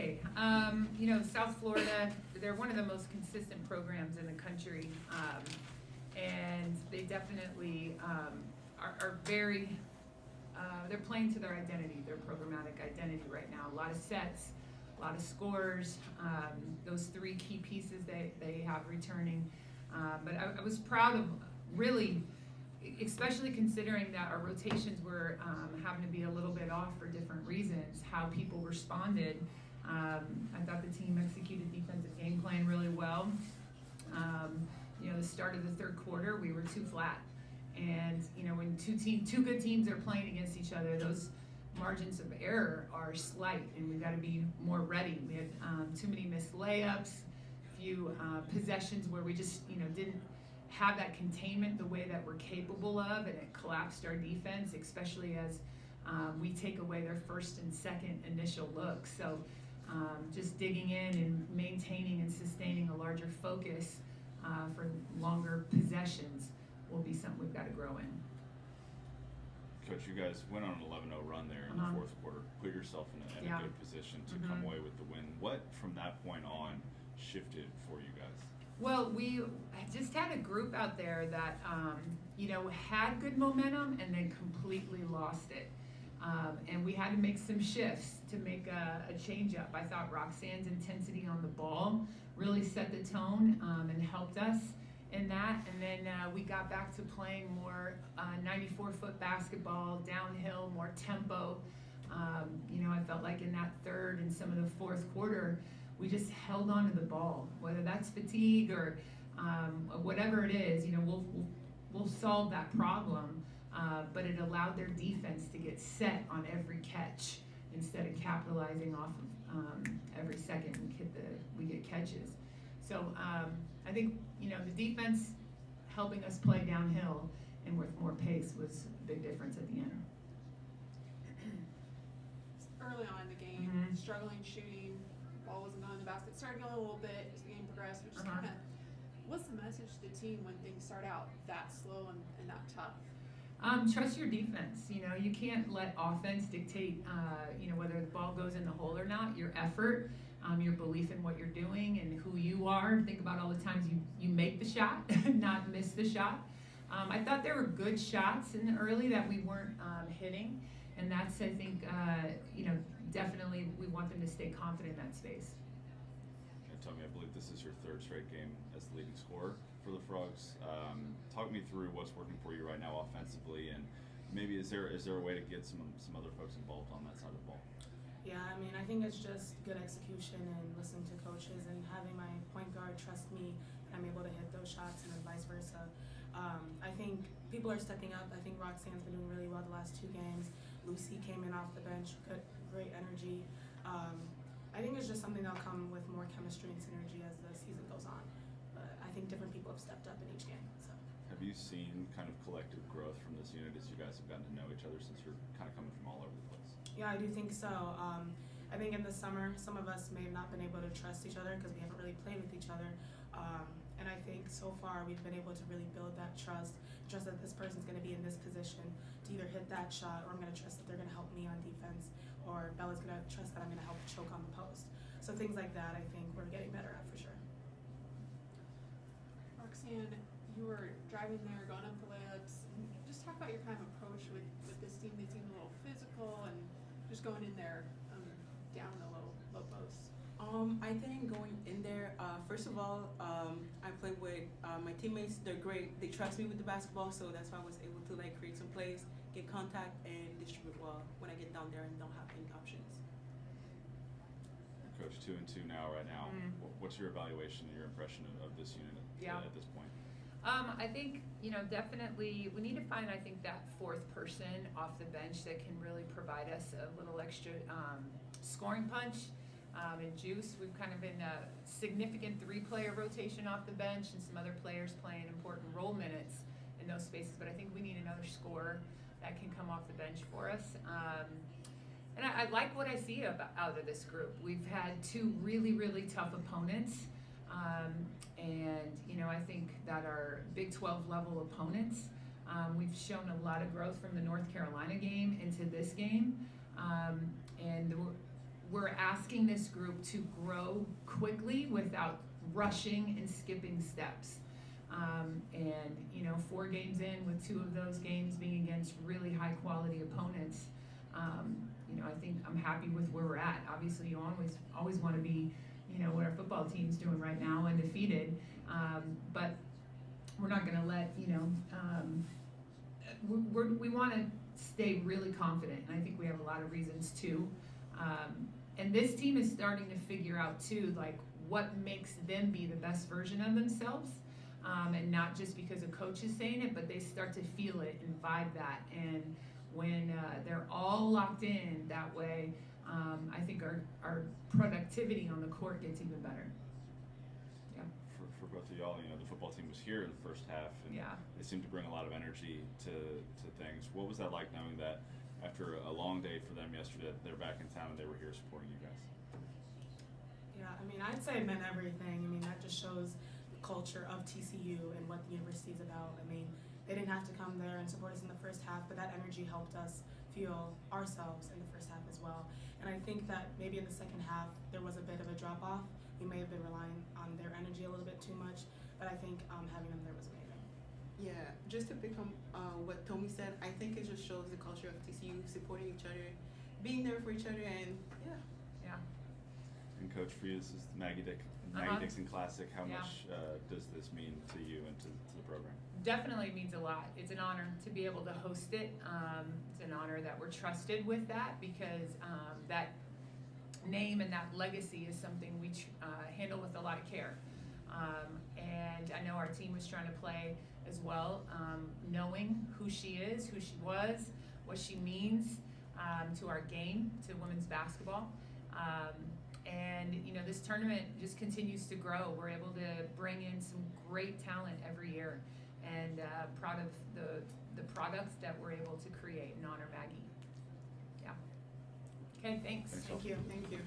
say? South Florida, they're one of the most consistent programs in the country, and they definitely are very, they're playing to their identity, their programmatic identity right now. A lot of sets, a lot of scores, those three key pieces they have returning. But I was proud of really, especially considering that our rotations were having to be a little bit off for different reasons, how people responded. I thought the team executed defensive game plan really well. The start of the third quarter, we were too flat. And, when two good teams are playing against each other, those margins of error are slight, and we've got to be more ready. We had too many missed layups, few possessions where we just, didn't have that containment the way that we're capable of, and it collapsed our defense, especially as we take away their first and second initial look. So just digging in and maintaining and sustaining a larger focus for longer possessions will be something we've got to grow in. Coach, you guys went on an 11-0 run there in the fourth quarter, put yourself in a good position to come away with the win. What, from that point on, shifted for you guys? Well, we just had a group out there that, had good momentum and then completely lost it. And we had to make some shifts to make a change up. I thought Roxane's intensity on the ball really set the tone and helped us in that. And then we got back to playing more 94-foot basketball, downhill, more tempo. I felt like in that third and some of the fourth quarter, we just held on to the ball, whether that's fatigue or whatever it is. We'll solve that problem, but it allowed their defense to get set on every catch instead of capitalizing off of every second we get catches. So I think the defense helping us play downhill and with more pace was a big difference at the end. Early on in the game, struggling shooting. Ball wasn't going in the basket. Started going a little bit as the game progressed, which is kind of, what's the message to the team when things start out that slow and that tough? Trust your defense. You can't let offense dictate, whether the ball goes in the hole or not. Your effort, your belief in what you're doing and who you are. Think about all the times you make the shot, not miss the shot. I thought there were good shots in the early that we weren't hitting, and that's, I think, definitely we want them to stay confident in that space. Tomi, I believe this is your third straight game as the leading scorer for the Frogs. Talk me through what's working for you right now offensively, and maybe is there a way to get some other folks involved on that side of the ball? Yeah, I think it's just good execution and listening to coaches and having my point guard trust me and I'm able to hit those shots and then vice versa. I think people are stepping up. I think Roxane's been doing really well the last 2 games. Lucy came in off the bench, great energy. I think it's just something that'll come with more chemistry and synergy as the season goes on. But I think different people have stepped up in each game. So. Have you seen kind of collective growth from this unit as you guys have gotten to know each other since you're kind of coming from all over the place? Yeah, I do think so. I think in the summer, some of us may have not been able to trust each other because we haven't really played with each other. And I think so far we've been able to really build that trust that this person's going to be in this position to either hit that shot, or I'm going to trust that they're going to help me on defense, or Bella's going to trust that I'm going to help choke on the post. So things like that, I think we're getting better at for sure. Roxane, you were driving there, going up the layups. Just talk about your kind of approach with this team. They seem a little physical and just going in there down the low post. I think going in there, first of all, I play with my teammates. They're great. They trust me with the basketball, so that's why I was able to create some plays, get contact, and distribute well when I get down there and don't have any options. Coach, 2-2 right now. What's your evaluation and your impression of this unit at this point? I think, definitely we need to find, that fourth person off the bench that can really provide us a little extra scoring punch and juice. We've kind of been a significant 3-player rotation off the bench and some other players playing important role minutes in those spaces, but I think we need another scorer that can come off the bench for us. And I like what I see out of this group. We've had 2 really, really tough opponents. And I think that our Big 12 level opponents, we've shown a lot of growth from the North Carolina game into this game. And we're asking this group to grow quickly without rushing and skipping steps. And, you know, 4 games in, with 2 of those games being against really high quality opponents, you know, I think I'm happy with where we're at. Obviously, you always want to be, you know, what our football team's doing right now, undefeated. But we're not going to let, you know, we want to stay really confident, and I think we have a lot of reasons to. And this team is starting to figure out too, like, what makes them be the best version of themselves, and not just because a coach is saying it, but they start to feel it and vibe that. And when they're all locked in that way, I think our productivity on the court gets even better. Yeah. For both of y'all, you know, the football team was here in the first half, and Yeah. they seemed to bring a lot of energy to things. What was that like, knowing that after a long day for them yesterday, they're back in town and they were here supporting you guys? Yeah, I mean, I'd say it meant everything. I mean, that just shows the culture of TCU and what the university is about. I mean, they didn't have to come there and support us in the first half, but that energy helped us feel ourselves in the first half as well. And I think that maybe in the second half, there was a bit of a drop-off. We may have been relying on their energy a little bit too much, but I think having them there was amazing. Yeah, just to pick on what Tomi said, I think it just shows the culture of TCU, supporting each other, being there for each other, and yeah. Yeah. And Coach, for you, this is the Maggie Dixon Classic. How Yeah. much does this mean to you and to the program? Definitely means a lot. It's an honor to be able to host it. It's an honor that we're trusted with that, because that name and that legacy is something we handle with a lot of care. And I know our team was trying to play as well, knowing who she is, who she was, what she means to our game, to women's basketball. And, you know, this tournament just continues to grow. We're able to bring in some great talent every year, and proud of the products that we're able to create and honor Maggie. Yeah. Okay, thanks. Thanks, Thank you.